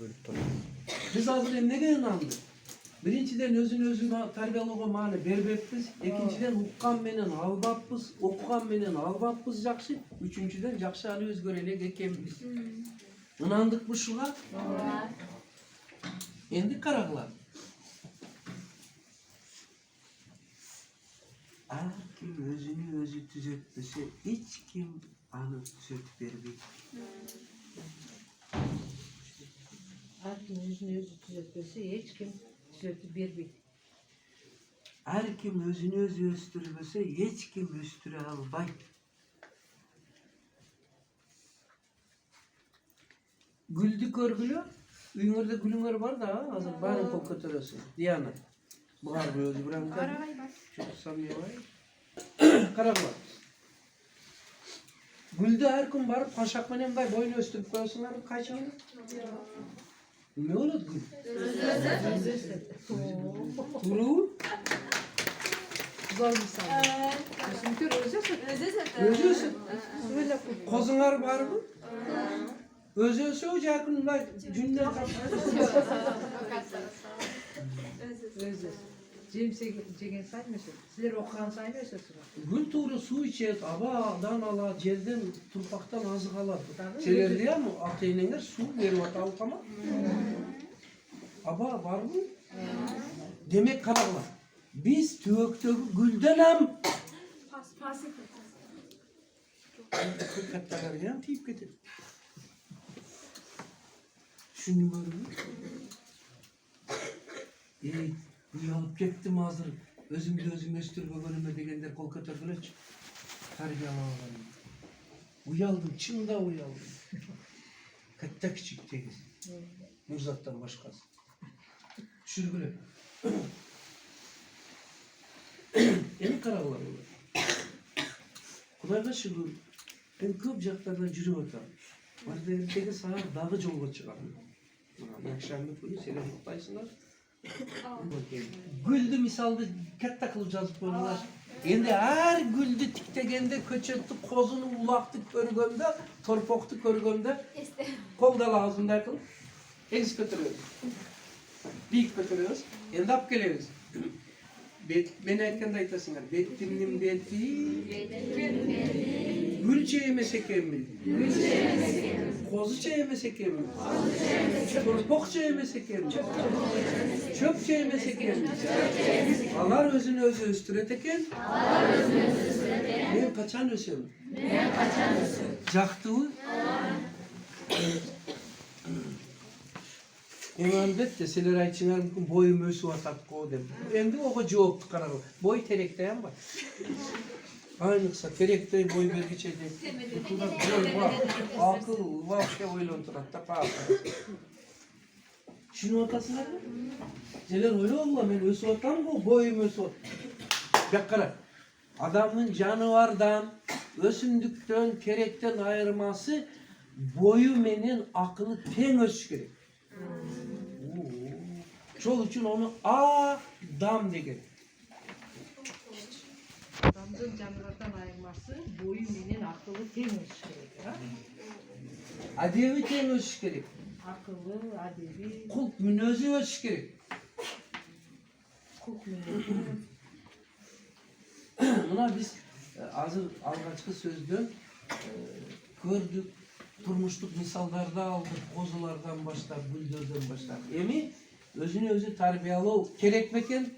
bölüp turabız. Biz hazır emnege inandık. Birinciden özünü tarbiyalauga maani berbepmiz. Ekinçiden ukkan menen albapmiz, okugan menen albapmiz jakşı. Üçüncüden jakşı alı özgörelek ekenmiz. Inandık bu şuga. Endi karagılar. Kim özünü özü düzeltmese hiç kim anı düzeltip vermeyecek. Her kim özünü özü düzeltmese hiç kim düzeltip vermeydi. Her kim özünü özü östürmese hiç kim östüre almay. Güldük örgülü. Üngürde gülüngör var da hazır bari kokatırası. Diana. Bahar böyle özü buram da. Çok samimi var. Karaklar. Gülde her gün barıp paşakmanen bay boyunu östürüp koyasınlar mı? Kaç mı? Ne olur gül? Turu? Zor bir saniye. Çünkü Özüsün. Kozunlar var mı? Özüsü o yakında cümle Cem Cegen saymıyorsun. Sizler okuyan saymıyorsunuz. Gül tuğru su içer, abadan ala, cerden, turpaktan azık alar. Şeyler diyor mu? Ateyneler su veriyor ama. Aba var mı? Demek kararlar. Biz töktök güldenem. Kırkattalar yan teyip getir. Şunu görün. Uyanıp gittim hazır. Özümde özüm östürme bölüme degenler kol katardılar. Terbiye ağlarım. Uyaldım, çımda uyaldım. Katta küçük tekiz. Murzat'tan başkası. Şürgülü. En kararlar olur. Kulayga şürgül. Ben köp jaklardan jürüp otam. Varda ertegi saat dağı jolga çıkarım. Akşamlık günü seni mutlaysınlar. Güldü misalda katta kılıp жазып koydular. Endi her güldü tiktegende, köçöttü, kozunu ulaktı körgönde, torpoktu körgönde, kolda lazımda kılıp, eksi götürüyoruz. Büyük götürüyoruz. Endi ap geliyoruz. Beni aytkanda aytasınlar. Bettimnin beti, gül çeğmese ekenmi? Kozu çeğmese ekenmi? Torpok çeğmese ekenmi? Çöp çeğmese ekenmi? Allah özünü özü östüreteken. Ben kaçan ösem? Jaktığı? Emandet deseler ayçınar mümkün boyum ösü atak kodem. Endi oğa cevaptı kararı. Boy terekteyen var. Aynıksa terekte boy vergiçeydi. Kutuda boy var. Akıl var şey oylantırak da pahalı. Şunun ortasına mı? Seler öyle olma ben ösü atam bu boyum ösü atam. Bak kara. Adamın canavardan, ösündükten, terekten ayırması boyu menin akıllı ten ösü gerek. Çoğu için onu adam degen. Adamın canlılardan ayırması boyu menin akıllı temiz gerek. Adevi ten ösü gerek. Akıllı, adebi, Kulp münözü ösü gerek. kokluyor. Buna biz hazır algaçkı sözden gördük, turmuşluk misallarda aldık, kozulardan başlar, büldirden başlar. Emi özünü özü tarbiyalау керек ме екен?